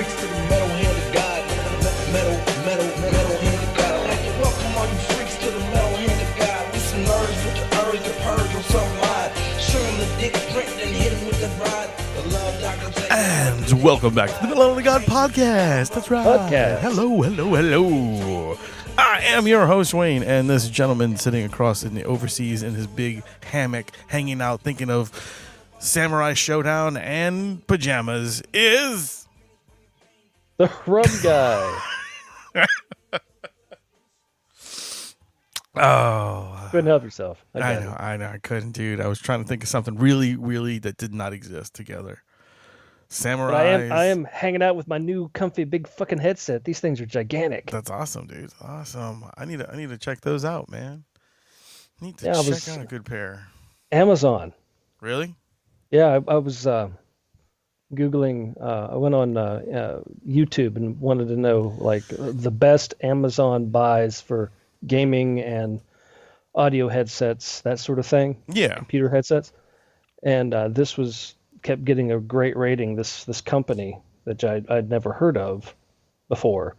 freaks to the metal hand of God. Metal hand of God. I'd like to welcome all you freaks to the metal hand of God. We some nerds with the urge to purge on some line. Show them the dick print and hit him with the rod. The love doctor take. And welcome back to the metalhandofgodpodcast. That's right. Podcast. Hello. I am your host, Wayne, and this gentleman sitting across in the overseas in his big hammock, hanging out, thinking of Samurai Showdown and pajamas is The Rum Guy. Oh, Couldn't help yourself. I know, I couldn't, dude. I was trying to think of something really that did not exist together. Samurai. I am hanging out with my new comfy big fucking headset. These things are gigantic. That's awesome, dude. Awesome. I need to check those out, man. Need to check out a good pair. Amazon. Really? Yeah, I was Googling. I went on YouTube and wanted to know like the best Amazon buys for gaming and audio headsets, that sort of thing. Yeah. Computer headsets. And this kept getting a great rating. This company that I'd never heard of before.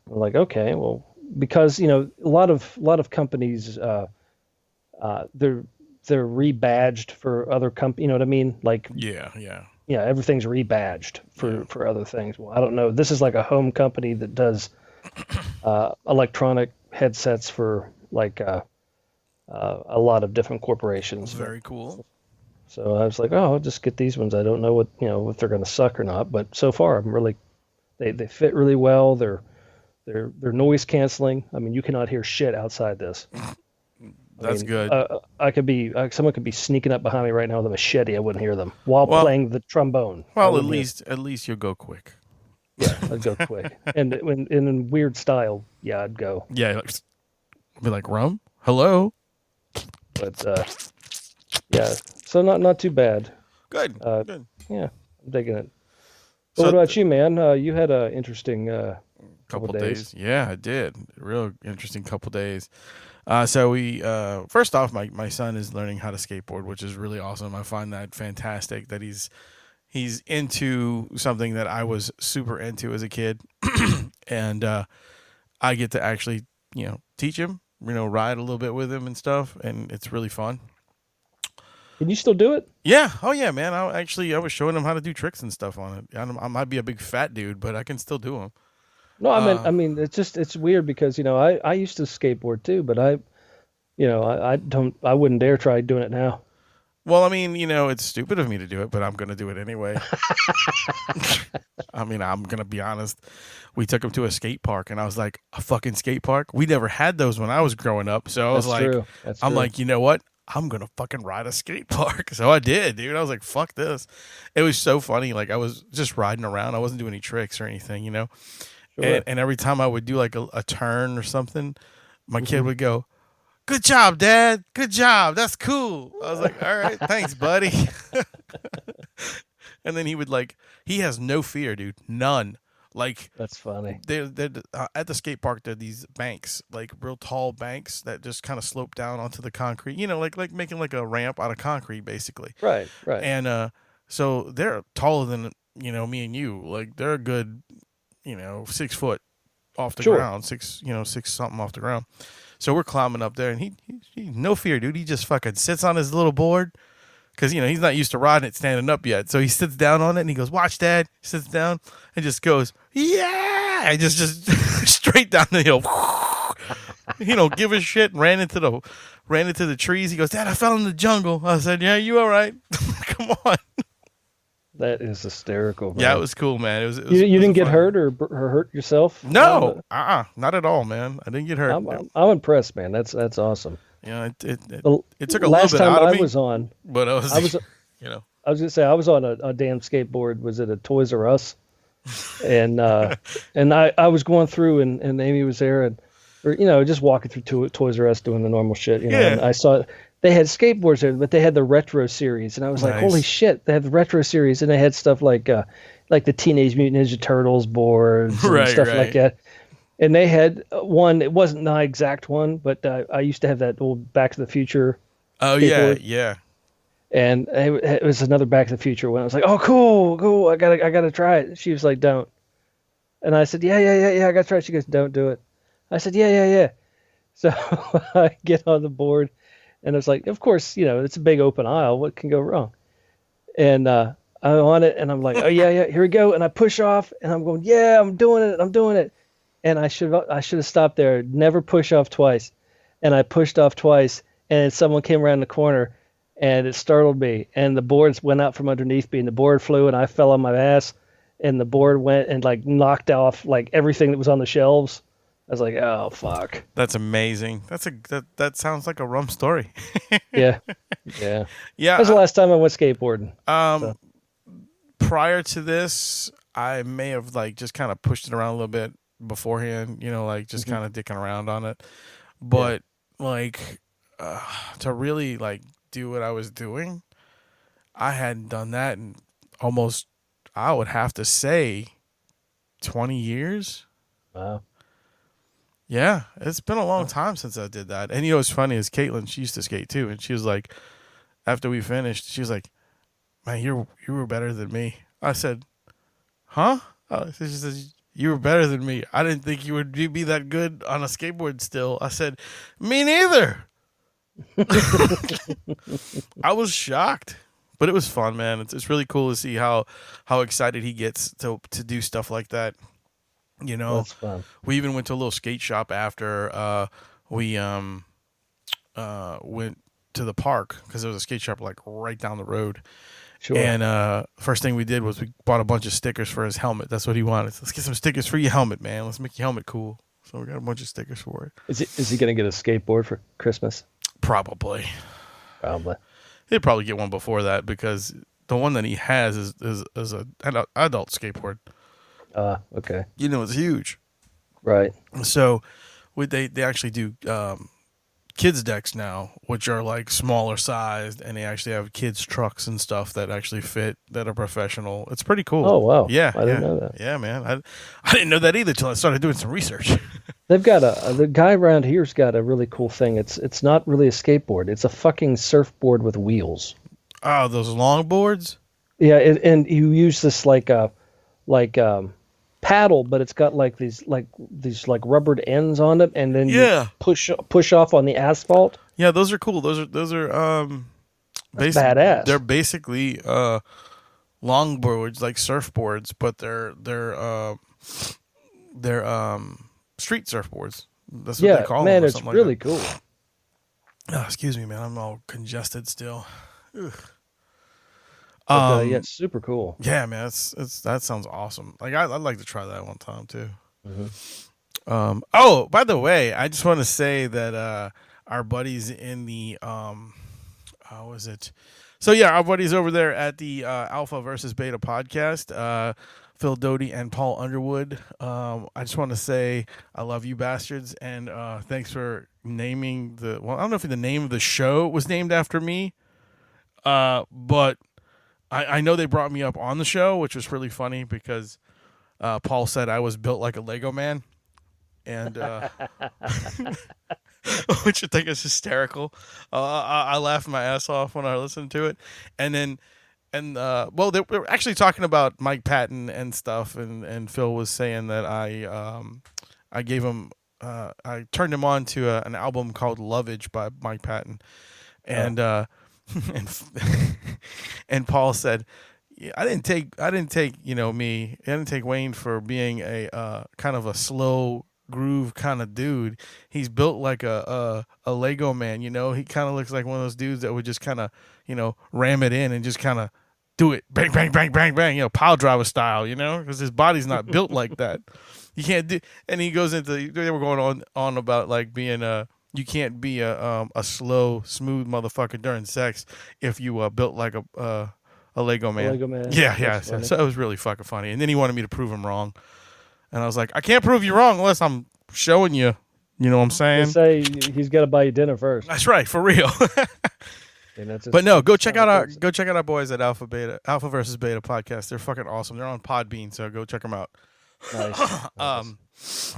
I'm like, okay, well, because a lot of companies they're rebadged for other companies. You know what I mean? Like yeah, everything's rebadged for other things. Well, I don't know. This is like a home company that does electronic headsets for like a lot of different corporations. Very cool. So I was like, oh, I'll just get these ones. I don't know what if they're going to suck or not, but so far I'm really, they fit really well. They're noise canceling. I mean, you cannot hear shit outside this. That's good. Someone could be sneaking up behind me right now with a machete. I wouldn't hear them while playing the trombone. Well, at least you'll go quick. Yeah, I'd go quick. And in weird style, yeah, I'd go. Yeah, be like, Rum? Hello? But yeah, so not too bad. Good. Good. Yeah, I'm digging it. So what about you, man? You had an interesting couple days. Yeah, I did. Real interesting couple days. So we first off, my son is learning how to skateboard, which is really awesome. I find that fantastic that he's into something that I was super into as a kid, and I get to actually teach him, ride a little bit with him and stuff, and it's really fun. Can you still do it? Yeah. Oh yeah, man. I was showing him how to do tricks and stuff on it. I might be a big fat dude, but I can still do them. No, I mean, it's weird because I used to skateboard too, but I wouldn't dare try doing it now. Well, I mean, it's stupid of me to do it, but I'm gonna do it anyway. I mean, I'm gonna be honest. We took him to a skate park, and I was like, a fucking skate park? We never had those when I was growing up, so I was like, I'm like, you know what? I'm gonna fucking ride a skate park. So I did, dude. I was like, fuck this. It was so funny. Like I was just riding around. I wasn't doing any tricks or anything, Sure. And every time I would do like a turn or something, my kid would go, "Good job, Dad. Good job. That's cool." I was like, all right, thanks, buddy. And then he has no fear, dude. None. Like, that's funny. They're at the skate park. There are these banks, like real tall banks that just kind of slope down onto the concrete. Like making like a ramp out of concrete, basically. Right. And so they're taller than me and you. Like they're a good 6 foot off the ground, six something off the ground. So we're climbing up there, and he no fear, dude. He just fucking sits on his little board. Because, he's not used to riding it standing up yet. So he sits down on it and he goes, "Watch, Dad." He sits down and just goes, "Yeah." And just straight down the hill. He don't give a shit. Ran into the trees. He goes, "Dad, I fell in the jungle." I said, "Yeah, you all right?" Come on. That is hysterical, man. Yeah, it was cool, man. It was you didn't get hurt or hurt yourself? No. Not at all, man. I didn't get hurt. I'm impressed, man. That's awesome. Yeah, it took a little bit out of me. Last time I was on, but I was I was gonna say I was on a damn skateboard. Was it a Toys R Us? And I was going through and Amy was there or just walking through Toys R Us doing the normal shit. And I saw they had skateboards there, but they had the retro series, and I was like, holy shit! They had the retro series, and they had stuff like the Teenage Mutant Ninja Turtles boards and stuff like that. And they had one, it wasn't the exact one, but I used to have that old Back to the Future. Oh, skateboard. Yeah. And it was another Back to the Future one. I was like, oh, cool. I gotta try it. She was like, don't. And I said, yeah, I got to try. She goes, don't do it. I said, yeah. So I get on the board, and it's like, of course, it's a big open aisle. What can go wrong? And I'm on it, and I'm like, oh yeah, here we go. And I push off, and I'm going, yeah, I'm doing it. And I should have stopped there. Never push off twice. And I pushed off twice, and someone came around the corner, and it startled me. And the boards went out from underneath me, and the board flew, and I fell on my ass, and the board went and like knocked off like everything that was on the shelves. I was like, oh fuck. That's amazing. That sounds like a rum story. Yeah. That was the last time I went skateboarding. Prior to this, I may have like just kind of pushed it around a little bit beforehand, like just kind of dicking around on it. But like to really like do what I was doing, I hadn't done that in almost, I would have to say, 20 years. Wow. Yeah, it's been a long time since I did that. And what's funny is Caitlin, she used to skate too, and she was like, after we finished, she was like, man, you were better than me. I said, huh? She says, you were better than me. I didn't think you would be that good on a skateboard still. I said, me neither. I was shocked, but it was fun, man. It's really cool to see how excited he gets to do stuff like that. That's fun. We even went to a little skate shop after we went to the park, because there was a skate shop like right down the road. Sure. And first thing we did was we bought a bunch of stickers for his helmet. That's what he wanted. Let's get some stickers for your helmet, man. Let's make your helmet cool. So we got a bunch of stickers for it. Is he going to get a skateboard for Christmas? Probably. He'd probably get one before that, because the one that he has is an adult skateboard. Okay. It's huge. Right. So they actually do kids decks now, which are like smaller sized, and they actually have kids trucks and stuff that actually fit, that are professional. It's pretty cool. Oh wow. Yeah. I didn't know that. Yeah, man. I didn't know that either till I started doing some research. They've got the guy around here's got a really cool thing. It's not really a skateboard. It's a fucking surfboard with wheels. Oh, those long boards? Yeah, and you use this like paddle, but it's got like these rubbered ends on it, and then you push off on the asphalt. Yeah, those are cool. Those are badass. They're basically long boards, like surfboards, but they're street surfboards. That's what they call them. Man, it's really cool. Oh, excuse me, man. I'm all congested still. Ugh. It's super cool. Yeah, man, that sounds awesome. Like I'd like to try that one time too. Mm-hmm. Oh, by the way, I just want to say that our buddies in the how was it? So yeah, our buddies over there at the Alpha versus Beta podcast, Phil Doty and Paul Underwood. I just want to say I love you bastards, and thanks for naming I don't know if the name of the show was named after me, but I know they brought me up on the show, which was really funny because Paul said I was built like a Lego man, and which I think is hysterical. I laughed my ass off when I listened to it, and then well, they were actually talking about Mike Patton and stuff, and Phil was saying that I gave him I turned him on to an album called Lovage by Mike Patton, and and Paul said, I didn't take me. I didn't take Wayne for being a kind of a slow groove kind of dude. He's built like a Lego man. He kind of looks like one of those dudes that would just kind of ram it in and just kind of do it, bang bang bang bang bang, pile driver style. Because his body's not built like that. You can't do. And he goes into, they were going on about like being you can't be a slow, smooth motherfucker during sex if you built like a Lego man. A Lego man. Yeah. So it was really fucking funny. And then he wanted me to prove him wrong, and I was like, I can't prove you wrong unless I'm showing you. You know what I'm saying? Say he's got to buy you dinner first. That's right, for real. But no, go check out our boys at Alpha versus Beta podcast. They're fucking awesome. They're on Podbean, so go check them out. Nice.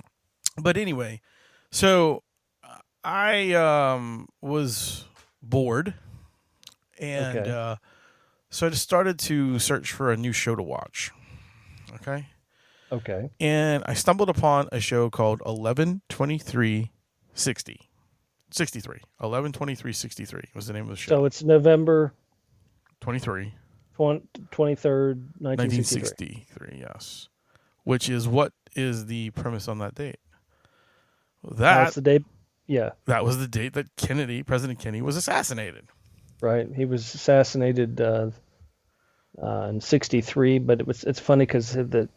But anyway, so I was bored, and so I just started to search for a new show to watch. Okay, Okay. And I stumbled upon a show called 11/23/60. 63. 11/23/63 was the name of the show. So it's November 23. 23rd, 1963. 1963, yes. Which is what is the premise on that date? That's the day. Yeah. That was the date that President Kennedy was assassinated. Right. He was assassinated in 63, but it's funny because the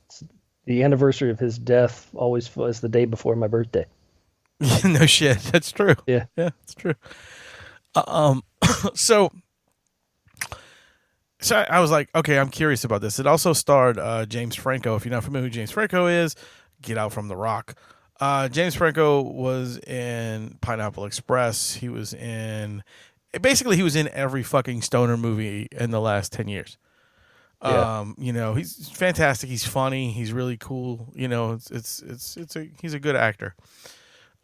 anniversary of his death always was the day before my birthday. No shit. That's true. Yeah. Yeah, it's true. So I was like, okay, I'm curious about this. It also starred James Franco. If you're not familiar with who James Franco is, get out from the rock. James Franco was in Pineapple Express. He was in every fucking stoner movie in the last 10 years. Yeah. He's fantastic. He's funny. He's really cool. He's a good actor.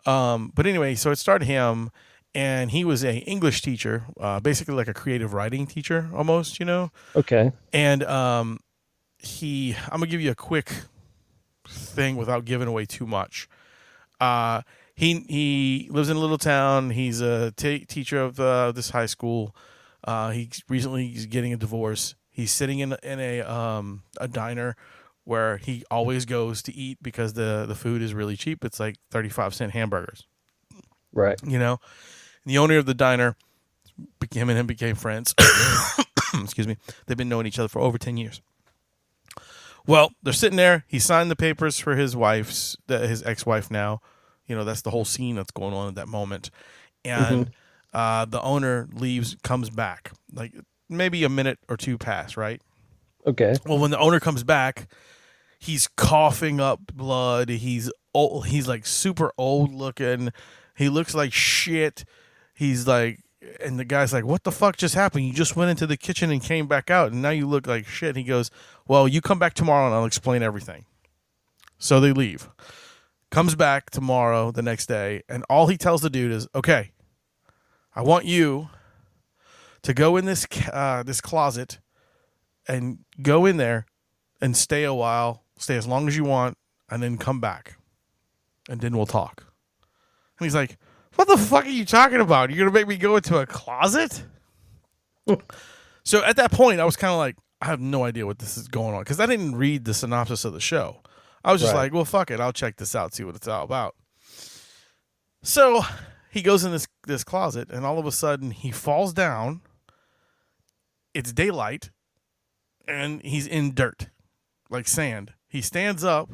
But anyway, so it starred him, and he was a English teacher, basically like a creative writing teacher almost, Okay. And I'm gonna give you a quick thing without giving away too much. He lives in a little town. He's a teacher of this high school. He's getting a divorce. He's sitting in a diner where he always goes to eat because the food is really cheap. It's like 35-cent hamburgers. Right. And the owner of the diner, him and him became friends. Excuse me. They've been knowing each other for over 10 years. Well, they're sitting there. He signed the papers for his ex-wife now. That's the whole scene that's going on at that moment. And the owner leaves, comes back. Like maybe a minute or two pass, right? Okay. Well, when the owner comes back, he's coughing up blood. He's old. He's like super old looking. He looks like shit. He's like, and the guy's like, what the fuck just happened? You just went into the kitchen and came back out, and now you look like shit. He goes, well, you come back tomorrow and I'll explain everything. So they leave. Comes back tomorrow, the next day, and all he tells the dude is, okay, I want you to go in this closet and go in there and stay a while, stay as long as you want, and then come back. And then we'll talk. And he's like, what the fuck are you talking about? You're going to make me go into a closet? So at that point, I was kind of like, I have no idea what this is going on. Because I didn't read the synopsis of the show. I was just like, well, fuck it. I'll check this out, see what it's all about. So he goes in this closet, and all of a sudden, he falls down. It's daylight. And he's in dirt, like sand. He stands up.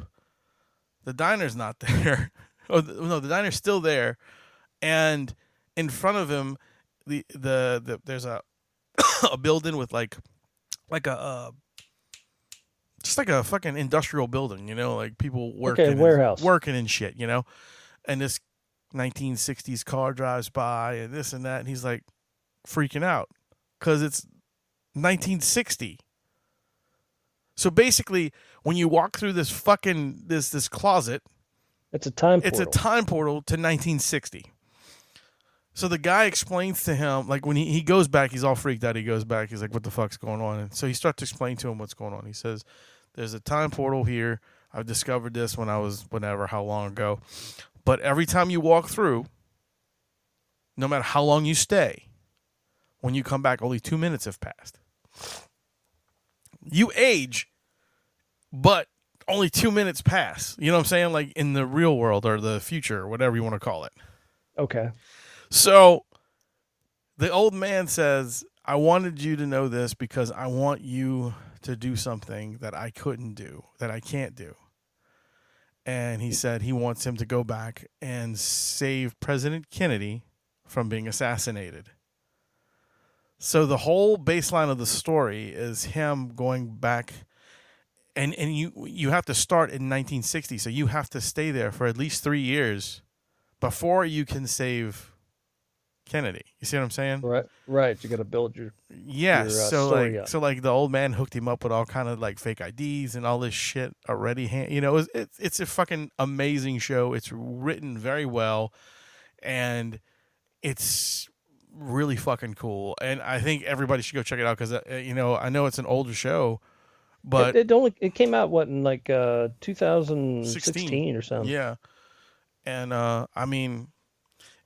The diner's not there. Oh, no, the diner's still there. And in front of him, there's a a building with like a just like a fucking industrial building, like people working, warehouse, working and shit, And this 1960s car drives by and this and that, and he's like freaking out because it's 1960. So basically, when you walk through this fucking this closet, it's a time portal. It's a time portal to 1960. So the guy explains to him, like when he goes back, he's all freaked out. He goes back, he's like, what the fuck's going on? And so he starts to explain to him what's going on. He says, there's a time portal here. I've discovered this when I was how long ago. But every time you walk through, no matter how long you stay, when you come back, only 2 minutes have passed. You age, but only 2 minutes pass. You know what I'm saying? Like in the real world or the future or whatever you want to call it. Okay. So the old man says, I wanted you to know this because I want you to do something that I couldn't do, that I can't do. And he said he wants him to go back and save President Kennedy from being assassinated. So the whole baseline of the story is him going back, and you have to start in 1960, so you have to stay there for at least 3 years before you can save Kennedy. You see what I'm saying? Right. You got to build your story up. So the old man hooked him up with all kind of like fake IDs and all this shit already. It's a fucking amazing show. It's written very well, and it's really fucking cool. And I think everybody should go check it out because I know it's an older show, But it came out in like 2016 or something. Yeah. And I mean,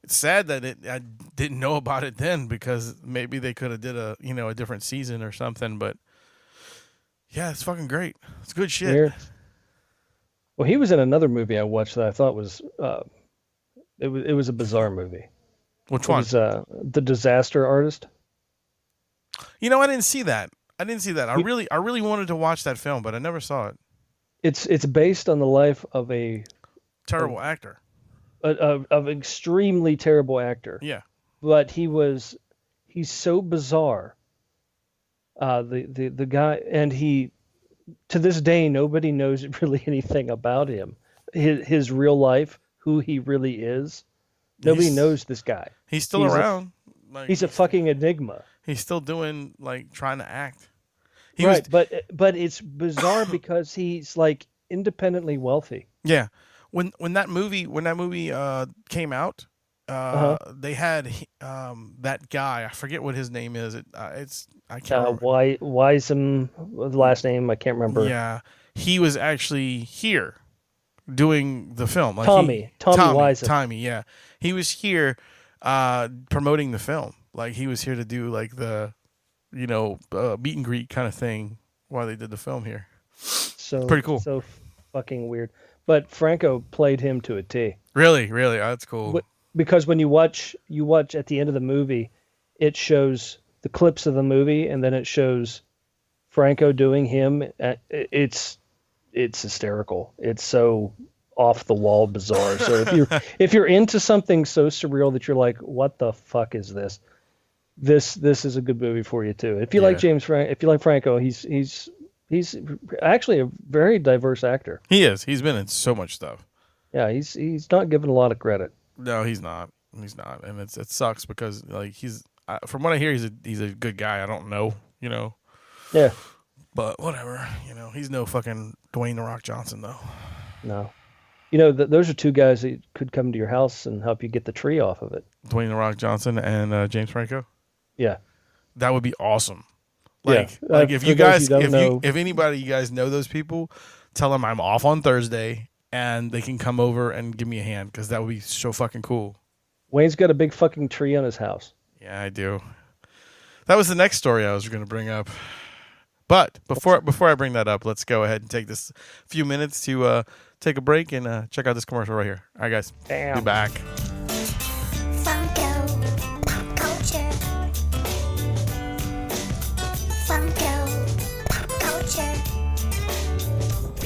it's sad that I didn't know about it then, because maybe they could have did a different season or something. But yeah, it's fucking great. It's good shit. Weird. Well, he was in another movie I watched that I thought was it was a bizarre movie. Which one? It was The Disaster Artist. I didn't see that. I really wanted to watch that film, but I never saw it. It's based on the life of a terrible actor. Of extremely terrible actor. Yeah. But he's so bizarre. The guy, and he, to this day, nobody knows really anything about him. His real life, who he really is. Nobody knows this guy. He's still around. He's a fucking enigma. He's still doing, trying to act. But it's bizarre because he's independently wealthy. Yeah. When that movie came out, they had that guy. I forget what his name is. I can't remember. Wiseman, the last name I can't remember. Yeah, he was actually here doing the film. Tommy Wiseman. Tommy, yeah, he was here promoting the film. He was here to do the meet and greet kind of thing while they did the film here. So pretty cool. So fucking weird. But Franco played him to a T. Really? Oh, that's cool. Because when you watch at the end of the movie, it shows the clips of the movie, and then it shows Franco doing him. It's hysterical. It's so off the wall bizarre. So if you're into something so surreal that you're like, what the fuck is this? This is a good movie for you too. If you like if you like Franco, he's actually a very diverse actor. He is. He's been in so much stuff. Yeah, he's not given a lot of credit. No, he's not. He's not, and it sucks because he's from what I hear, he's a good guy. I don't know, Yeah. But whatever, he's no fucking Dwayne The Rock Johnson though. No. Those are two guys that could come to your house and help you get the tree off of it. Dwayne The Rock Johnson and James Franco. Yeah. That would be awesome. If you guys, if anybody you guys know those people, tell them I'm off on Thursday and they can come over and give me a hand, because that would be so fucking cool. Wayne's got a big fucking tree on his house. Yeah, I do. That was the next story I was going to bring up. But before I bring that up, let's go ahead and take this few minutes to take a break and check out this commercial right here. All right, guys. Bam. Be back. Funko Pop Culture. Funko Pop Culture.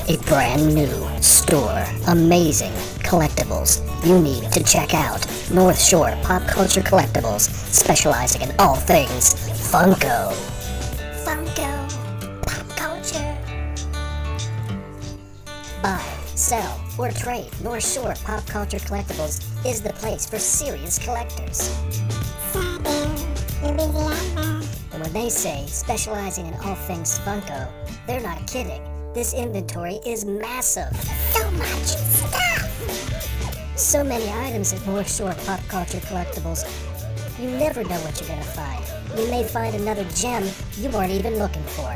A brand new store. Amazing collectibles you need to check out. North Shore Pop Culture Collectibles, specializing in all things Funko. Funko Pop Culture. Buy, sell, or trade. North Shore Pop Culture Collectibles is the place for serious collectors. And when they say specializing in all things Funko, they're not kidding. This inventory is massive. So much stuff! So many items at North Shore Pop Culture Collectibles. You never know what you're gonna find. You may find another gem you weren't even looking for.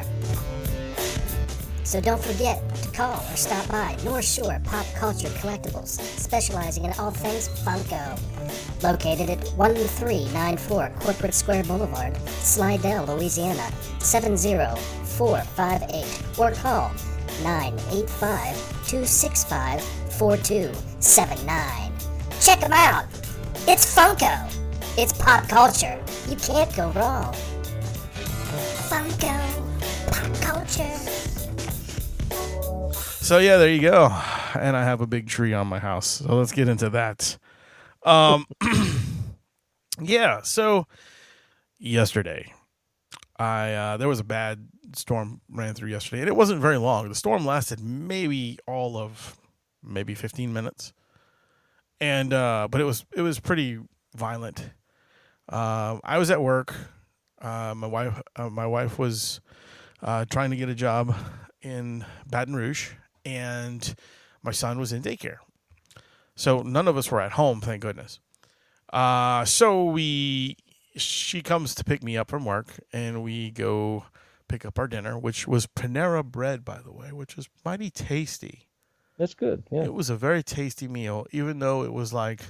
So don't forget to call or stop by North Shore Pop Culture Collectibles, specializing in all things Funko. Located at 1394 Corporate Square Boulevard, Slidell, Louisiana, 70458, or call 985-265-4279. Check them out! It's Funko! It's pop culture. You can't go wrong. Funko Pop Culture. So yeah, there you go. And I have a big tree on my house. So let's get into that. Yeah, so yesterday there was a bad storm ran through yesterday, and it wasn't very long. The storm lasted maybe 15 minutes. And but it was pretty violent. I was at work. My wife was trying to get a job in Baton Rouge, and my son was in daycare. So none of us were at home, thank goodness. So she comes to pick me up from work, and we go pick up our dinner, which was Panera bread, by the way, which was mighty tasty. That's good. Yeah. It was a very tasty meal, even though it was like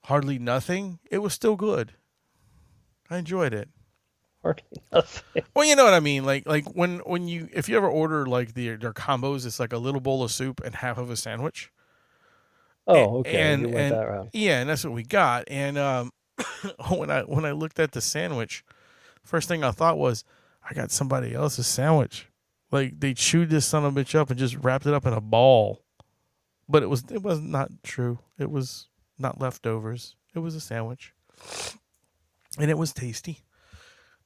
hardly nothing. It was still good. I enjoyed it. Hardly nothing. Well, you know what I mean. Like when you if you ever order like their combos, it's like a little bowl of soup and half of a sandwich. Oh, okay. And, you went that route. Yeah, and that's what we got. And when I looked at the sandwich, first thing I thought was, I got somebody else's sandwich. Like they chewed this son of a bitch up and just wrapped it up in a ball. But it was not true. It was not leftovers. It was a sandwich, and it was tasty.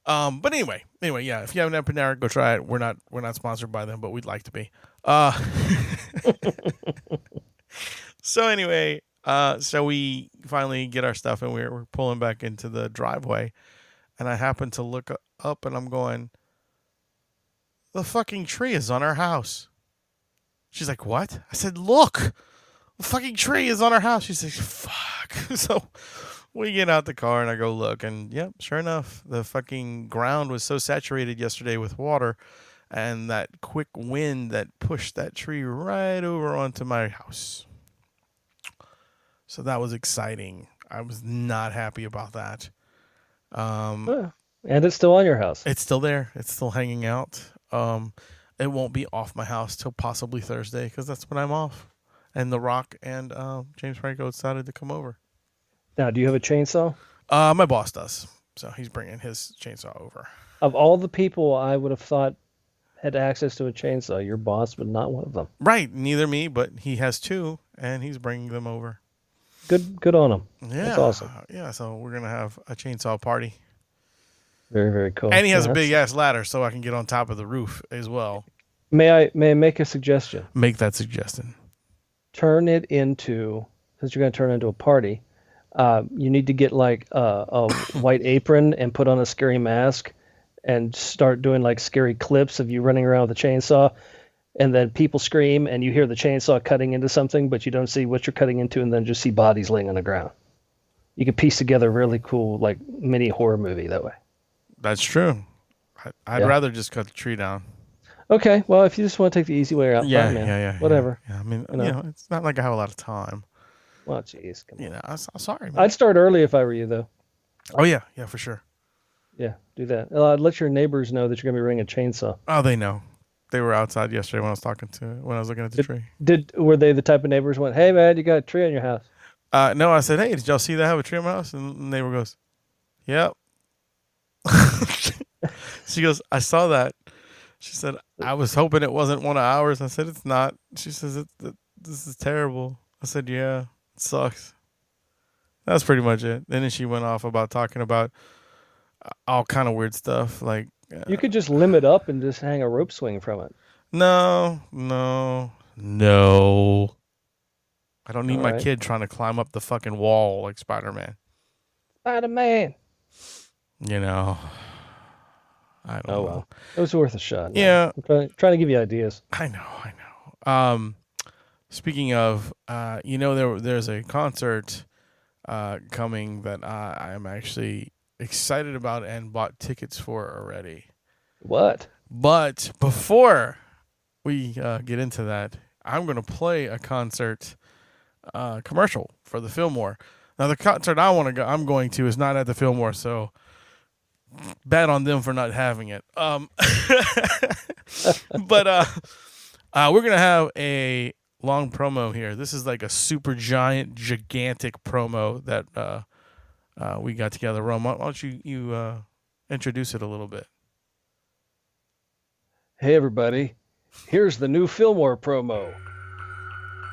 But anyway, yeah. If you haven't had Panera, go try it. We're not sponsored by them, but we'd like to be. So anyway, so we finally get our stuff and we're pulling back into the driveway, and I happen to look up and I'm going, the fucking tree is on our house. She's like, what? I said, look, the fucking tree is on our house. She says, fuck. So we get out the car and I go look, and yep, sure enough, the fucking ground was so saturated yesterday with water and that quick wind that pushed that tree right over onto my house. So that was exciting. I was not happy about that. And it's still on your house. It's still there. It's still hanging out. It won't be off my house till possibly Thursday because that's when I'm off. And The Rock and James Franco decided to come over. Now, do you have a chainsaw? My boss does. So he's bringing his chainsaw over. Of all the people I would have thought had access to a chainsaw, your boss, but not one of them. Right. Neither me, but he has two, and he's bringing them over. Good on him. Yeah. That's awesome. Yeah, so we're going to have a chainsaw party. Very, very cool. And he has a big-ass ladder, so I can get on top of the roof as well. May I make a suggestion? Make that suggestion. Turn it into, since you're going to turn it into a party, you need to get like a white apron and put on a scary mask and start doing like scary clips of you running around with a chainsaw. And then people scream and you hear the chainsaw cutting into something, but you don't see what you're cutting into, and then just see bodies laying on the ground. You can piece together a really cool like mini horror movie that way. That's true. I'd rather just cut the tree down. Okay, well, if you just want to take the easy way out, Yeah, fine, man. yeah. Whatever. Yeah, I mean, you know, it's not like I have a lot of time. Well, jeez, come on. You know, I'm sorry, man. I'd start early if I were you, though. Oh, yeah, for sure. Yeah, do that. I'd let your neighbors know that you're going to be bringing a chainsaw. Oh, they know. They were outside yesterday when I was looking at the tree. Were they the type of neighbors who went, hey, man, you got a tree on your house? No, I said, hey, did y'all see that I have a tree on my house? And the neighbor goes, yep. She goes, I saw that. She said, I was hoping it wasn't one of ours. I said, it's not. She says, this is terrible. I said, yeah, it sucks. That's pretty much it. And then she went off about talking about all kind of weird stuff. Like, you could just limb it up and just hang a rope swing from it. No. I don't need my kid trying to climb up the fucking wall like Spider-Man. Spider-Man. You know, I don't know. Well, it was worth a shot. Yeah. I'm trying to give you ideas. I know. Speaking of, there's a concert coming that I am actually excited about and bought tickets for already. What? But before we get into that, I'm going to play a concert commercial for the Fillmore. Now, the concert I'm going to is not at the Fillmore, so bad on them for not having it. But we're going to have a long promo here. This is like a super gigantic promo that we got together. Rum, why don't you introduce it a little bit? Hey, everybody. Here's the new Fillmore promo.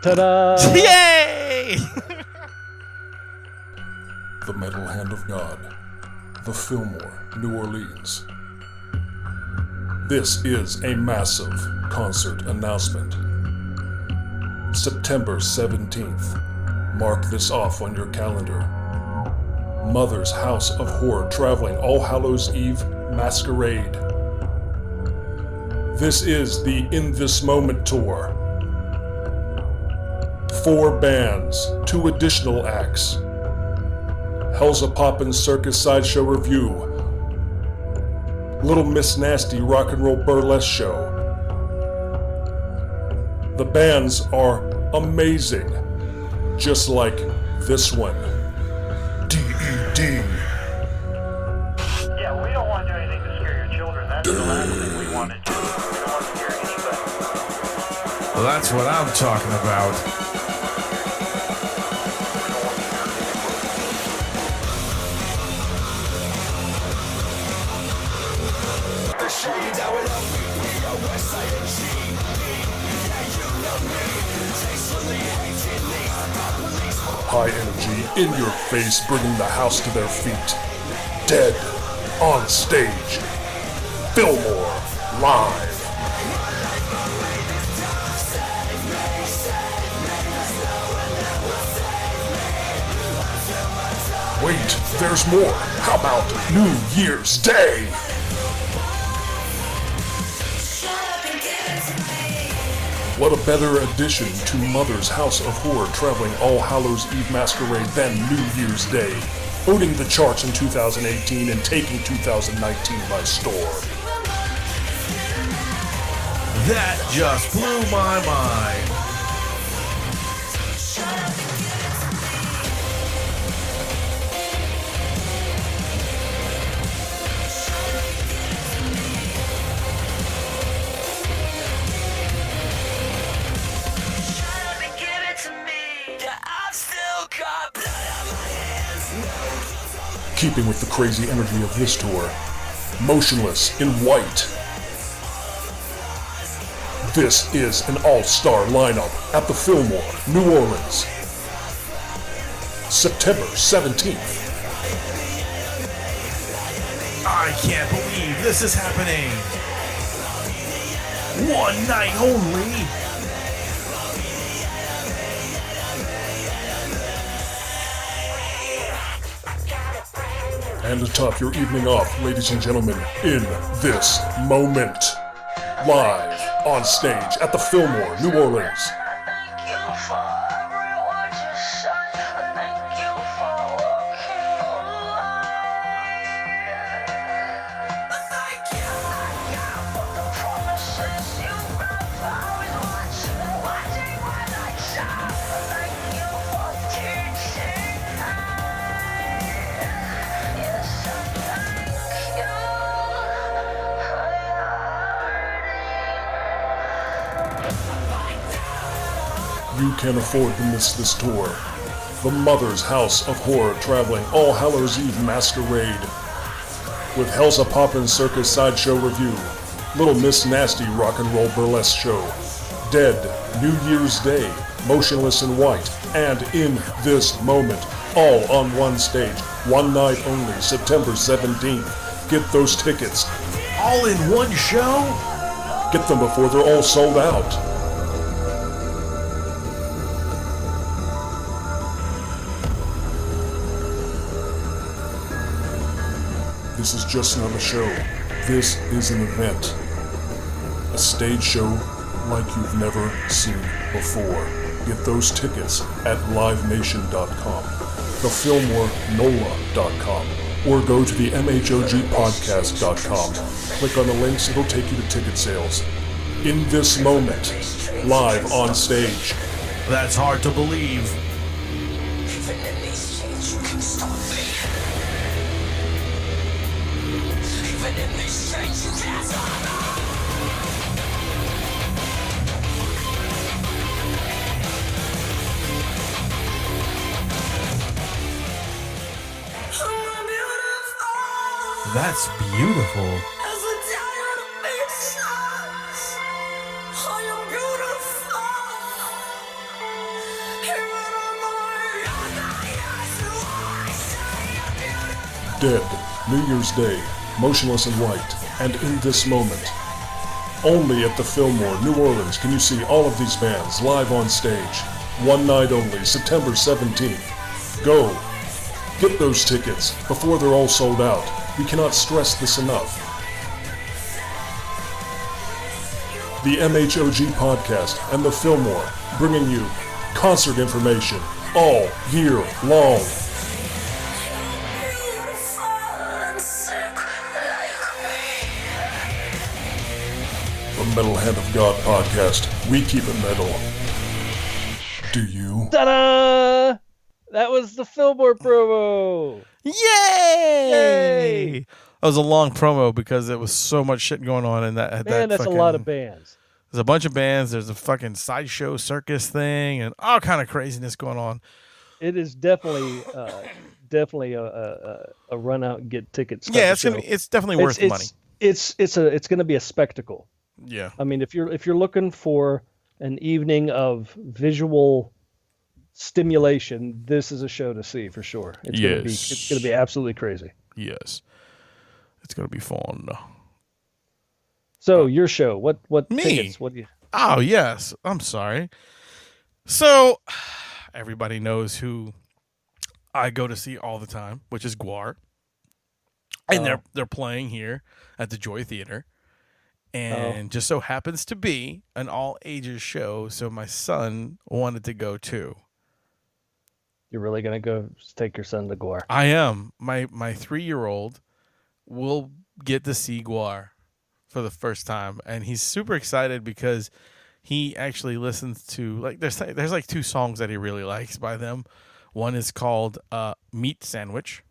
Ta-da! Yay! The Metal Hand of God, the Fillmore, New Orleans. This is a massive concert announcement. September 17th. Mark this off on your calendar. Mother's House of Horror traveling All Hallows Eve Masquerade. This is the In This Moment tour. 4 bands, 2 additional acts. Hell's a Poppin' Circus Sideshow Review. Little Miss Nasty Rock and Roll Burlesque Show. The bands are amazing, just like this one. D.E.D. Yeah, we don't want to do anything to scare your children. That's the last thing we want to do. We don't want to scare anybody. Well, that's what I'm talking about. High energy, in your face, bringing the house to their feet. Dead, on stage. Fillmore, live. Wait, there's more. How about New Year's Day? What a better addition to Mother's House of Horror traveling All Hallows Eve Masquerade than New Year's Day, owning the charts in 2018 and taking 2019 by storm. That just blew my mind. Keeping with the crazy energy of this tour, Motionless in White. This is an all-star lineup at the Fillmore, New Orleans, September 17th. I can't believe this is happening. One night only. And to top your evening off, ladies and gentlemen, in this moment, live on stage at the Fillmore, New Orleans. You can't afford to miss this tour. The Mother's House of Horror traveling All Hallows Eve Masquerade. With Hell's a Poppin' Circus Sideshow Review, Little Miss Nasty Rock and Roll Burlesque Show, Dead, New Year's Day, Motionless in White, and In This Moment, all on one stage, one night only, September 17th. Get those tickets. All in one show? Get them before they're all sold out. This is just not a show. This is an event. A stage show like you've never seen before. Get those tickets at livenation.com, thefillmorenola.com, or go to the MHOGpodcast.com. Click on the links, it'll take you to ticket sales. In This Moment, live on stage. That's hard to believe. That's beautiful. Dead, New Year's Day, Motionless in White, and In This Moment. Only at the Fillmore, New Orleans can you see all of these bands live on stage. One night only, September 17th. Go! Get those tickets before they're all sold out. We cannot stress this enough. The MHOG podcast and the Fillmore bringing you concert information all year long. Metal Hand of God podcast. We keep it metal. Do you? Ta-da! That was the Fillmore promo. Yay! That was a long promo because there was so much shit going on in that. Man, that's a lot of bands. There's a bunch of bands. There's a fucking sideshow circus thing and all kind of craziness going on. It is definitely a run out and get tickets. Yeah, it's definitely worth the money. It's going to be a spectacle. Yeah. I mean, if you're looking for an evening of visual stimulation, this is a show to see for sure. It's going to be absolutely crazy. Yes. It's going to be fun. So your show, what me? tickets? What do you? Oh, yes. I'm sorry. So everybody knows who I go to see all the time, which is Guar. And they're playing here at the Joy Theater. And just so happens to be an all ages show, so my son wanted to go too. You're really gonna go take your son to Guar? I am. My 3-year-old will get to see Guar for the first time, and he's super excited because he actually listens to there's 2 songs that he really likes by them. One is called Meat Sandwich.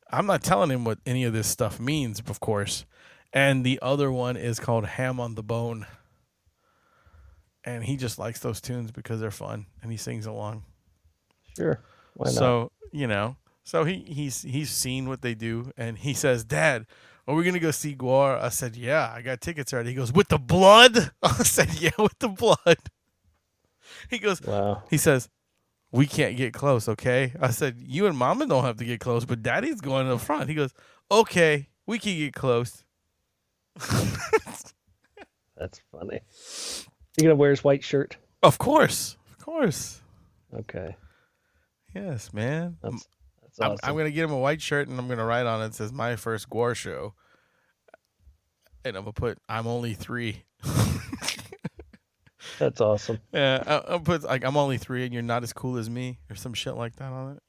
I'm not telling him what any of this stuff means, of course. And the other one is called Ham on the Bone. And he just likes those tunes because they're fun and he sings along. Sure. Why not? So, so he's seen what they do and he says, "Dad, are we going to go see Guar?" I said, "Yeah, I got tickets already." He goes, "With the blood?" I said, "Yeah, with the blood." He goes, "Wow." He says, "We can't get close, okay?" I said, "You and Mama don't have to get close, but Daddy's going to the front." He goes, "Okay, we can get close." That's funny. You gonna wear his white shirt? Of course. Okay. Yes, man. That's awesome. I'm gonna get him a white shirt and I'm gonna write on it says "My First Guar Show," and I'm gonna put "I'm only 3." That's awesome. Yeah, I'll put "I'm only 3 and you're not as cool as me" or some shit like that on it.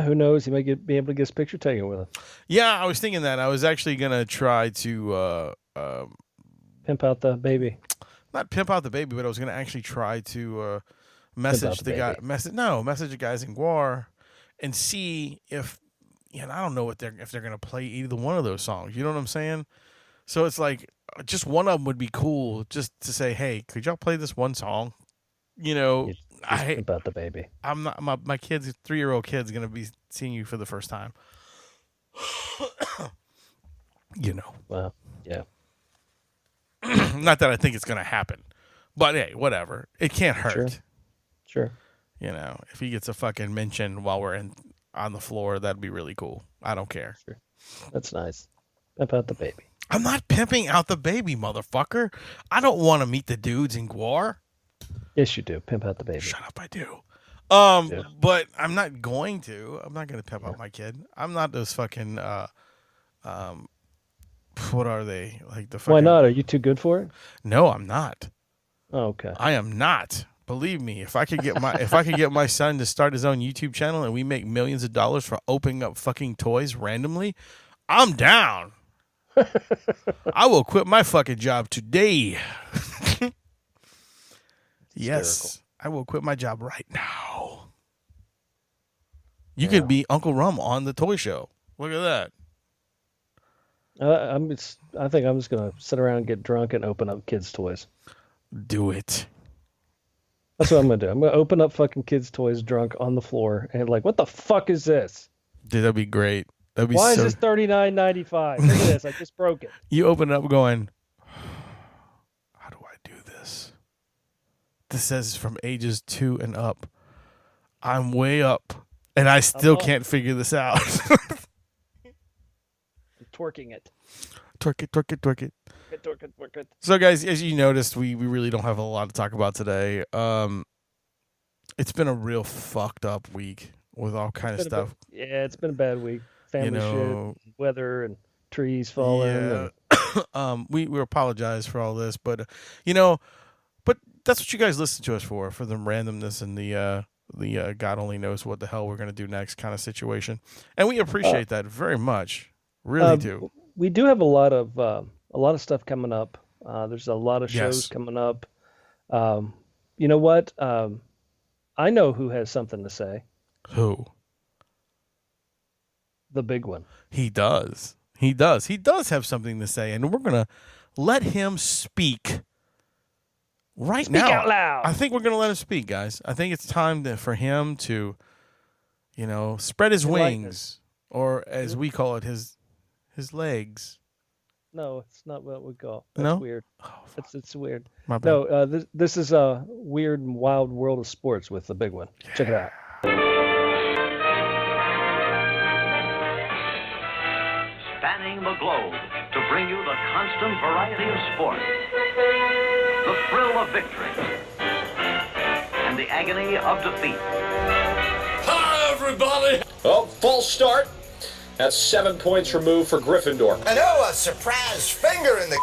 Who knows? He might be able to get his picture taken with him. Yeah, I was thinking that. I was actually gonna try to pimp out the baby. Not pimp out the baby, but I was gonna actually try to message the guy. Message the guys in Guar, and see if I don't know if they're gonna play either one of those songs. You know what I'm saying? So it's like just one of them would be cool, just to say, "Hey, could y'all play this one song?" About the baby. I'm not my kid's 3-year-old kid's gonna be seeing you for the first time. Well, yeah. Not that I think it's gonna happen, but hey, whatever. It can't hurt. Sure. If he gets a fucking mention while we're on the floor, that'd be really cool. I don't care. Sure. That's nice. Pimp out the baby. I'm not pimping out the baby, motherfucker. I don't want to meet the dudes in Guar. Yes, you do. Pimp out the baby. Shut up, I do. But I'm not going to. I'm not going to pimp out my kid. I'm not those fucking, what are they? Like the fucking... Why not? Are you too good for it? No, I'm not. Oh, okay. I am not. Believe me, if I could get my son to start his own YouTube channel and we make millions of dollars for opening up fucking toys randomly, I'm down. I will quit my fucking job today. Yes, I will quit my job right now. You could be Uncle Rum on the toy show. Look at that. I think I'm just gonna sit around and get drunk and open up kids' toys. Do it. That's what I'm gonna do. I'm gonna open up fucking kids' toys drunk on the floor and what the fuck is this? Dude, that'd be great. That'd be Why is this $39.95? Look at this. I just broke it. You open it up going, how do I do this? This says from ages 2 and up. I'm way up, and I still can't figure this out. I'm twerking it. Twerk it. Twerk it. So, guys, as you noticed, we really don't have a lot to talk about today. It's been a real fucked up week with all kind of stuff. It's been a bad week. Family shit, weather, and trees falling. Yeah. We apologize for all this, but but that's what you guys listen to us for the randomness and the God only knows what the hell we're gonna do next kind of situation, and we appreciate that very much. Really do. We do have a lot of a lot of stuff coming up. There's a lot of shows Yes. coming up. You know what? I know who has something to say. Who? The big one. He does. He does. He does have something to say, and we're gonna let him speak right now. Speak out loud. I think we're gonna let him speak, guys. I think it's time for him to, spread his Enlighten wings, or as we call it, his legs. No, it's not what we call. That's No? weird. It's weird. My bad. No, this is a weird and wild world of sports with the big one. Check it out. Spanning the globe to bring you the constant variety of sport, the thrill of victory, and the agony of defeat. Hi, everybody! Oh, false start. That's 7 points removed for Gryffindor. And a surprise finger in the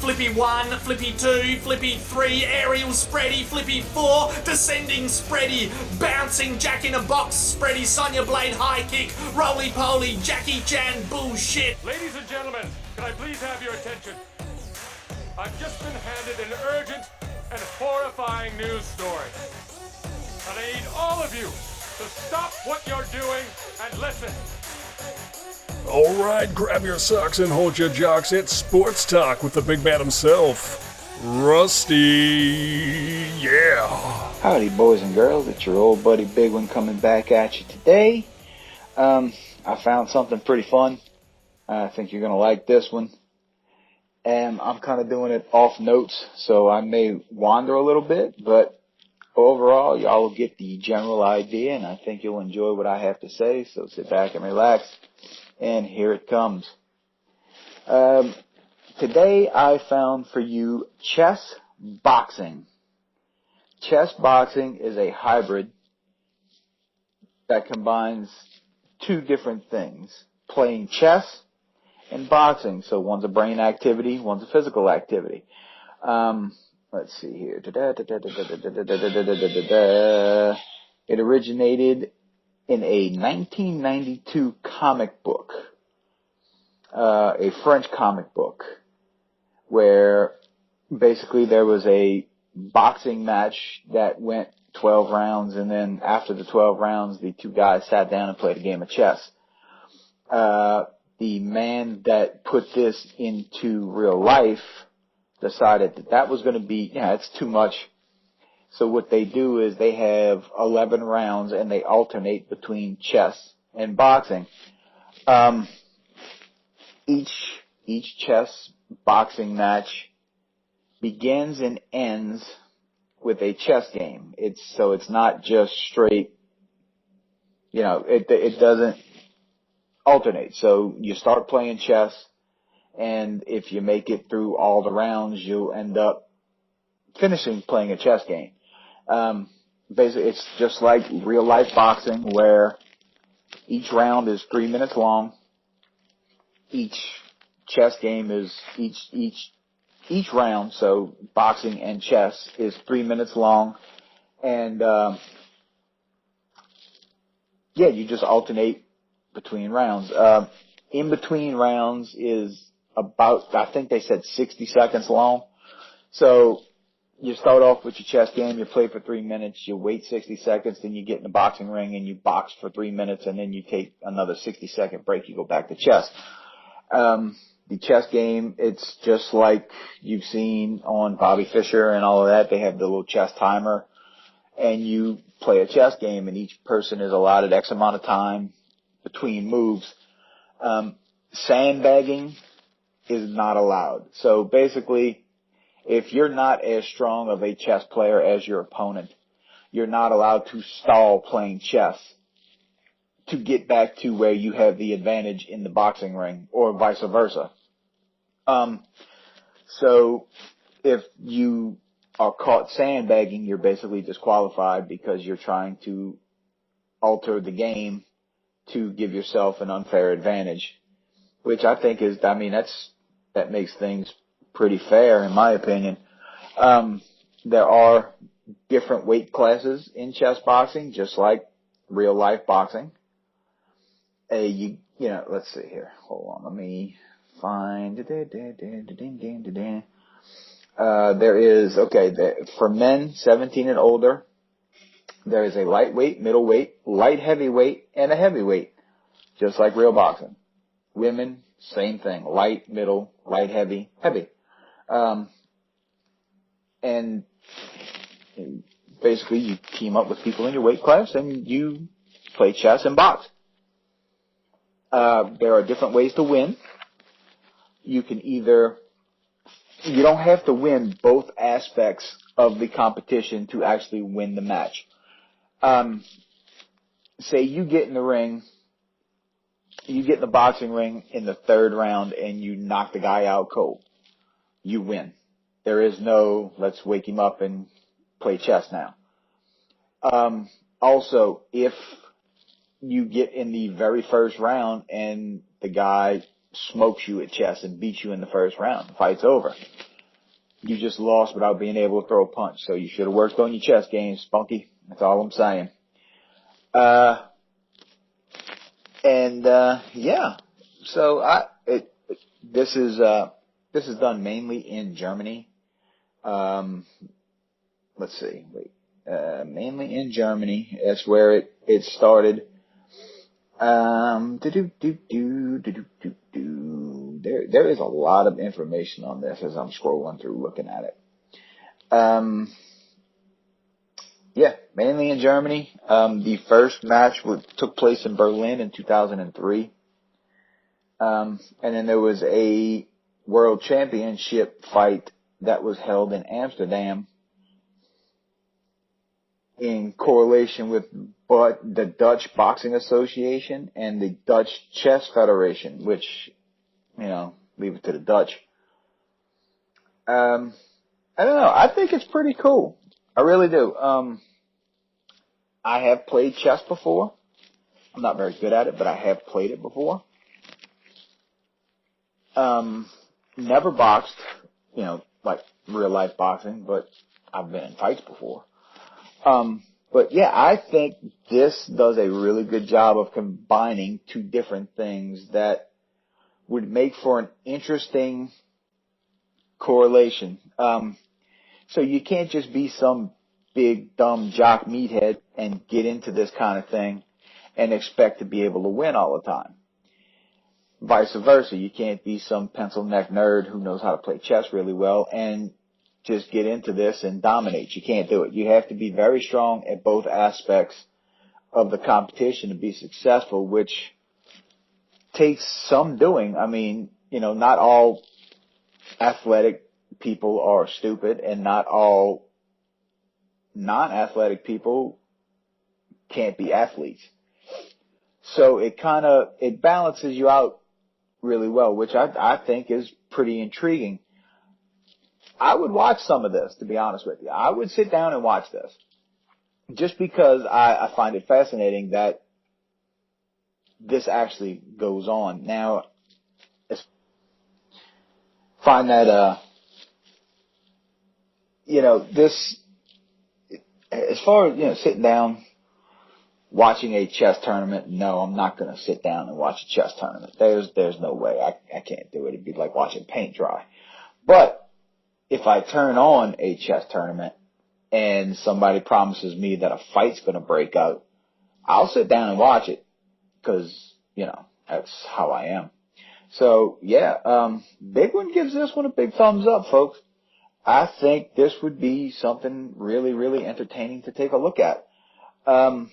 Flippy 1, Flippy 2, Flippy 3, aerial spready, Flippy 4, descending spready, bouncing Jack in a box, spready, Sonya Blade high kick, roly poly, Jackie Chan bullshit. Ladies and gentlemen, can I please have your attention? I've just been handed an urgent and horrifying news story. And I need all of you to stop what you're doing and listen. All right, grab your socks and hold your jocks. It's Sports Talk with the big man himself, Rusty. Yeah. Howdy, boys and girls. It's your old buddy Big One coming back at you today. I found something pretty fun. I think you're going to like this one. And I'm kind of doing it off notes, so I may wander a little bit, but overall, y'all will get the general idea, and I think you'll enjoy what I have to say, so sit back and relax. And here it comes. Today I found for you chess boxing. Chess boxing is a hybrid that combines two different things. Playing chess and boxing. So one's a brain activity, one's a physical activity. Let's see here. It originated in a 1992 comic book, a French comic book, where basically there was a boxing match that went 12 rounds, and then after the 12 rounds, the two guys sat down and played a game of chess. The man that put this into real life decided that was going to be, it's too much. So what they do is they have 11 rounds and they alternate between chess and boxing. Each chess boxing match begins and ends with a chess game. It's not just straight, it doesn't alternate. So you start playing chess, and if you make it through all the rounds, you'll end up finishing playing a chess game. Basically, it's just like real life boxing, where each round is 3 minutes long. Each chess game is each round, so boxing and chess is 3 minutes long, and you just alternate between rounds. In between rounds is about, I think they said 60 seconds long. So you start off with your chess game, you play for 3 minutes, you wait 60 seconds, then you get in the boxing ring and you box for 3 minutes, and then you take another 60-second break, you go back to chess. The chess game, it's just like you've seen on Bobby Fischer and all of that. They have the little chess timer, and you play a chess game, and each person is allotted X amount of time between moves. Sandbagging is not allowed. So basically, if you're not as strong of a chess player as your opponent, you're not allowed to stall playing chess to get back to where you have the advantage in the boxing ring, or vice versa. So if you are caught sandbagging, you're basically disqualified because you're trying to alter the game to give yourself an unfair advantage, which I think is, that makes things pretty fair in my opinion. There are different weight classes in chess boxing, just like real life boxing. Let's see here. Hold on. Let me find. There is, for men 17 and older, there is a lightweight, middleweight, light heavyweight, and a heavyweight, just like real boxing. Women, same thing, light, middle, light, heavy, heavy. And basically you team up with people in your weight class and you play chess and box. There are different ways to win. You don't have to win both aspects of the competition to actually win the match. Say you get in the ring, you get in the boxing ring in the third round and you knock the guy out cold. You win. There is no, let's wake him up and play chess now. Also, if you get in the very first round and the guy smokes you at chess and beats you in the first round, the fight's over. You just lost without being able to throw a punch. So you should have worked on your chess game, Spunky. That's all I'm saying. Yeah. So this is done mainly in Germany. Let's see. Mainly in Germany. That's where it started. There is a lot of information on this as I'm scrolling through looking at it. Mainly in Germany. The first match took place in Berlin in 2003. And then there was a world championship fight that was held in Amsterdam in correlation with the Dutch Boxing Association and the Dutch Chess Federation, which, leave it to the Dutch. I don't know. I think it's pretty cool. I really do. I have played chess before. I'm not very good at it, but I have played it before. Never boxed, like real life boxing, but I've been in fights before. But yeah, I think this does a really good job of combining two different things that would make for an interesting correlation. So you can't just be some big, dumb jock meathead and get into this kind of thing and expect to be able to win all the time. Vice versa, you can't be some pencil neck nerd who knows how to play chess really well and just get into this and dominate. You can't do it. You have to be very strong at both aspects of the competition to be successful, which takes some doing. I mean, not all athletic people are stupid and not all non-athletic people can't be athletes. So it balances you out really well, which I think is pretty intriguing. I would watch some of this, to be honest with you. I would sit down and watch this just because I find it fascinating that this actually goes on. Now, find that, this, as far as, sitting down, watching a chess tournament, no, I'm not going to sit down and watch a chess tournament. There's no way. I can't do it. It'd be like watching paint dry. But if I turn on a chess tournament and somebody promises me that a fight's going to break out, I'll sit down and watch it because, that's how I am. So, yeah, Big One gives this one a big thumbs up, folks. I think this would be something really, really entertaining to take a look at. I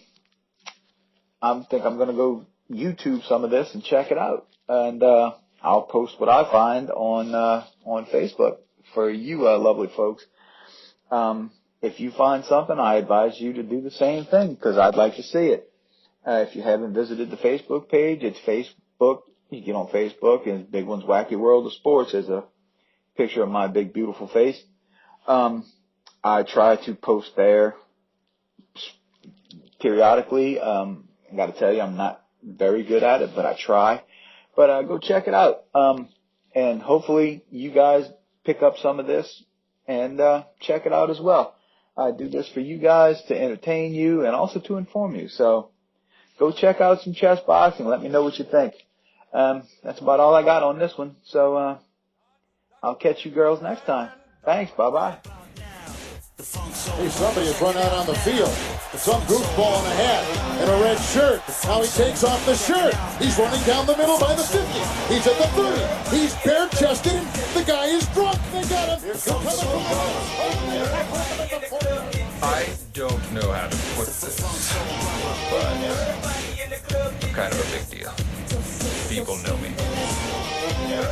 think I'm going to go YouTube some of this and check it out. And I'll post what I find on Facebook for you lovely folks. If you find something, I advise you to do the same thing because I'd like to see it. If you haven't visited the Facebook page, it's Facebook. You get on Facebook and Big One's Wacky World of Sports. There's a picture of my big, beautiful face. I try to post there periodically. I got to tell you, I'm not very good at it, but I try. But go check it out. And hopefully you guys pick up some of this and check it out as well. I do this for you guys to entertain you and also to inform you. So go check out some chess boxing. Let me know what you think. That's about all I got on this one. So I'll catch you girls next time. Thanks. Bye-bye. Hey, somebody has run out on the field. Some goofball in a hat and a red shirt. Now he takes off the shirt. He's running down the middle by the 50. He's at the 30. He's bare-chested. And the guy is drunk. They got him. I don't know how to put this, but kind of a big deal. People know me.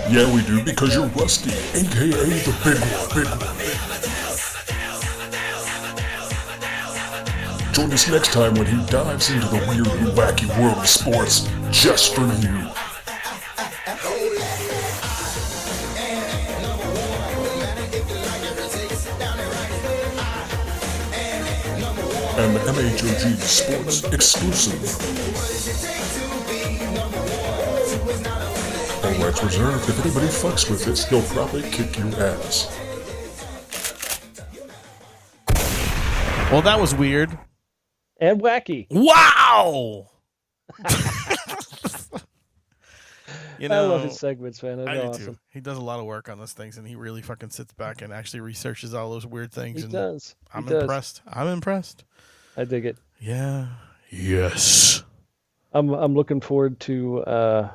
Yeah, we do, because you're Rusty, a.k.a. the big one. Join us next time when he dives into the weird and wacky world of sports just for you. An MHOG Sports exclusive. All rights reserved. If anybody fucks with this, he'll probably kick your ass. Well, that was weird. And wacky. Wow! I love his segments, man. They're awesome. Too. He does a lot of work on those things, and he really fucking sits back and actually researches all those weird things. He does. I'm impressed. I'm impressed. I dig it. Yeah. Yes. I'm looking forward to a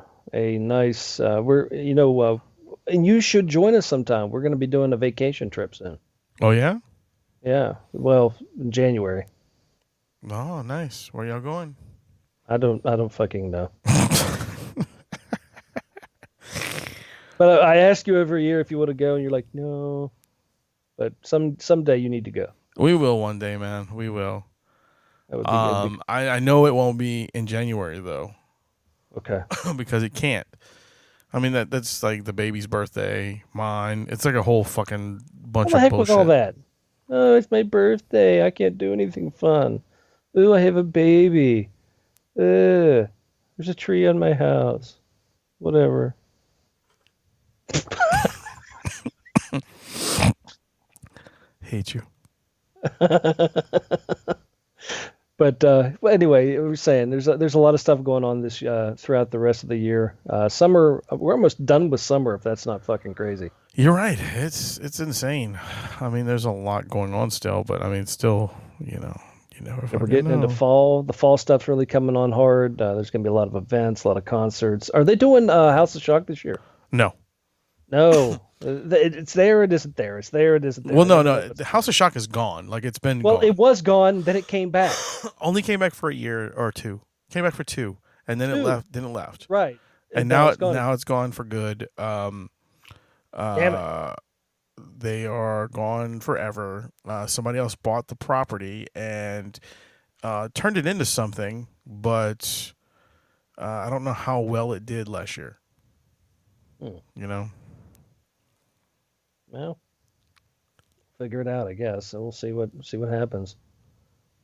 nice. And you should join us sometime. We're going to be doing a vacation trip soon. Oh yeah. Yeah. Well, in January. Oh, nice. Where y'all going? I don't fucking know. But I ask you every year if you want to go, and you're like, no. But someday you need to go. We will one day, man. We will. That would be good. I know it won't be in January though. Okay. Because it can't. I mean that's like the baby's birthday, mine. It's like a whole fucking bunch what the of heck bullshit. with all that? Oh, it's my birthday. I can't do anything fun. Ooh, I have a baby. There's a tree on my house. Whatever. Hate you. But anyway, we were saying there's a lot of stuff going on this throughout the rest of the year. Summer, we're almost done with summer. If that's not fucking crazy. You're right. It's insane. I mean, there's a lot going on still, but I mean, still, you never. We're getting into fall. The fall stuff's really coming on hard. There's going to be a lot of events, a lot of concerts. Are they doing House of Shock this year? No. It's there. It isn't there. It's there. It isn't there. Well, no. The House of Shock is gone. Like it's been. Well, gone. it was gone. Then it came back. Only came back for a year or two. Came back for 2, and then it left. Then it left. Right. And now it's gone for good. Damn it. They are gone forever. Somebody else bought the property and turned it into something, but I don't know how well it did last year. Well, figure it out, I guess. So we'll see what happens.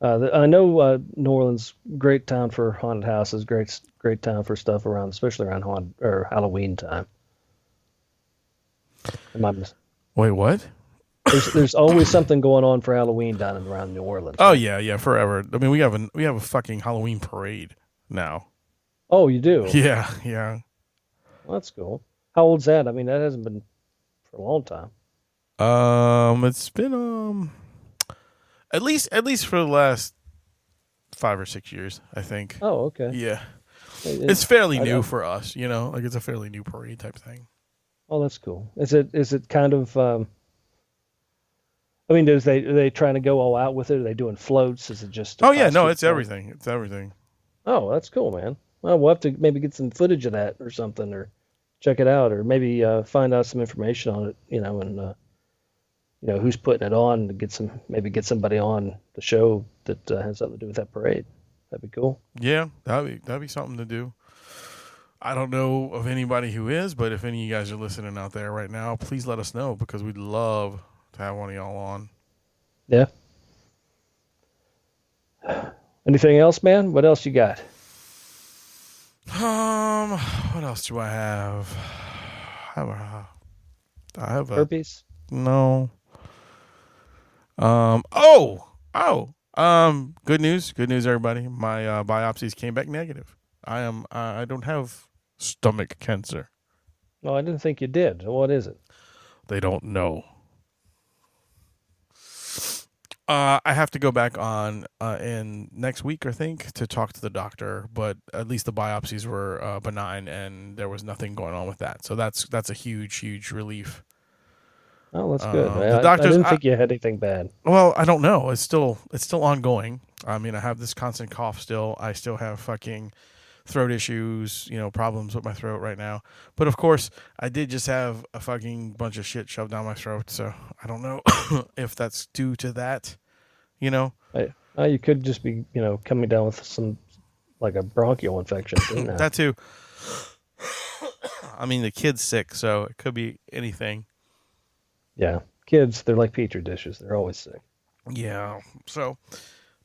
I know New Orleans, great town for haunted houses, great town for stuff around, especially around Halloween time. Wait, what? There's always something going on for Halloween down and around New Orleans. Oh yeah, forever. I mean, we have a fucking Halloween parade now. Oh, you do? Yeah. Well, that's cool. How old's that? I mean, that hasn't been for a long time. It's been at least for the last 5 or 6 years, I think. Oh, okay. Yeah, it's fairly new for us. Like it's a fairly new parade type thing. Oh, that's cool. Is it kind of? I mean, are they trying to go all out with it? Are they doing floats? Is it just? Oh yeah, no, it's everything. It's everything. Oh, that's cool, man. Well, we'll have to maybe get some footage of that or something, or check it out, or maybe find out some information on it. And who's putting it on to get somebody on the show that has something to do with that parade. That'd be cool. Yeah, that'd be something to do. I don't know of anybody who is, but if any of you guys are listening out there right now, please let us know because we'd love to have one of y'all on. Yeah. Anything else, man? What else you got? What else do I have? I have herpes? No. Good news, everybody. My biopsies came back negative. I don't have stomach cancer. Oh, I didn't think you did. What is it? They don't know. I have to go back on in next week, I think, to talk to the doctor. But at least the biopsies were benign, and there was nothing going on with that. So that's a huge relief. Oh, that's good. The I didn't think you had anything bad. Well, I don't know. It's still ongoing. I mean, I have this constant cough still. I still have fucking throat issues, problems with my throat right now. But of course, I did just have a fucking bunch of shit shoved down my throat. So I don't know if that's due to that, You could just be, coming down with some, like a bronchial infection. That too. I mean, the kid's sick, so it could be anything. Yeah, kids, they're like petri dishes. They're always sick. Yeah. So,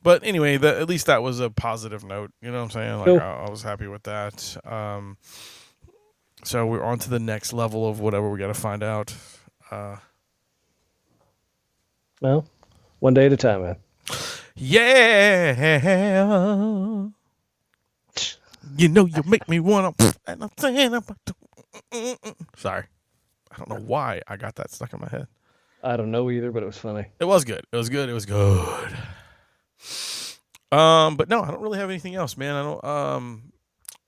but anyway, at least that was a positive note. You know what I'm saying? Like, cool. I was happy with that. So we're on to the next level of whatever we got to find out. Well, one day at a time, man. Yeah. You make me want to. And I'm saying about. Sorry. I don't know why I got that stuck in my head. I don't know either, but it was funny. It was good. But no, I don't really have anything else, man. I don't.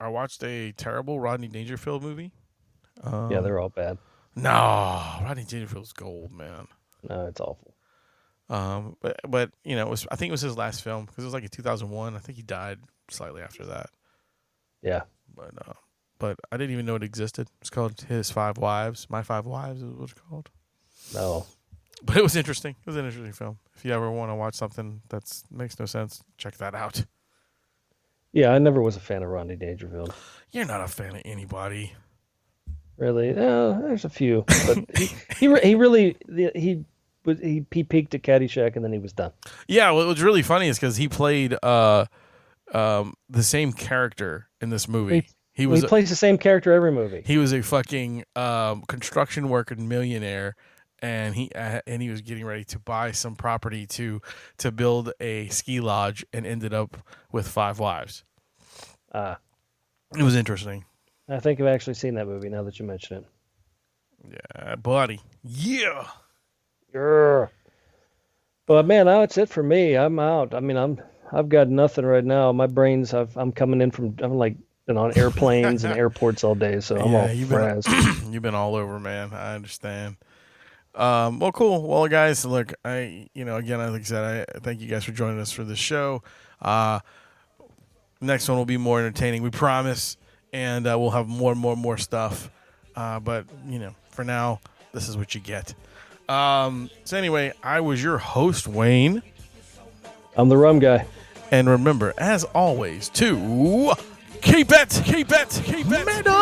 I watched a terrible Rodney Dangerfield movie. Yeah, they're all bad. No, Rodney Dangerfield's gold, man. No, it's awful. But I think it was his last film because it was like in 2001. I think he died slightly after that. Yeah. But I didn't even know it existed. It's called His Five Wives. My Five Wives is what it's called. No. But it was interesting. It was an interesting film. If you ever want to watch something that makes no sense, check that out. Yeah, I never was a fan of Rodney Dangerfield. You're not a fan of anybody. Really? No, there's a few. But he peaked at Caddyshack and then he was done. Yeah, what was really funny is because he played the same character in this movie. He plays the same character every movie. He was a fucking construction worker millionaire, and he was getting ready to buy some property to build a ski lodge, and ended up with 5 wives. It was interesting. I think I've actually seen that movie now that you mention it. Yeah, buddy. Yeah. But man, now it's it for me. I'm out. I mean, I've got nothing right now. My brain's I'm coming in from been on airplanes and airports all day, so I'm all frazzed. You've been all over, man. I understand. Well, cool. Well, guys, look, again, like I said, I thank you guys for joining us for this show. Next one will be more entertaining, we promise, and we'll have more stuff. But for now, this is what you get. So anyway, I was your host, Wayne. I'm the Rum Guy. And remember, as always, to keep it metal.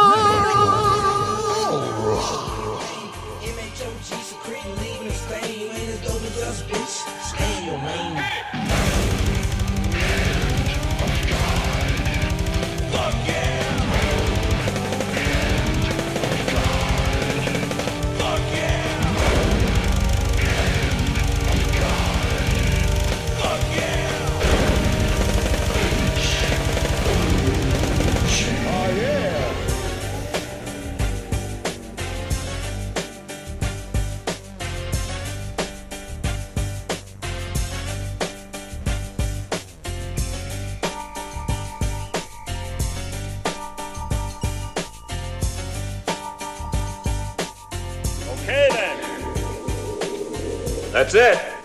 MHOG secreting, leaving in Spain. Ain't as dope as us, bitch. Stay in your lane. Fuck yeah. Fuck yeah. Fuck yeah. Oh, yeah. Okay then. That's it.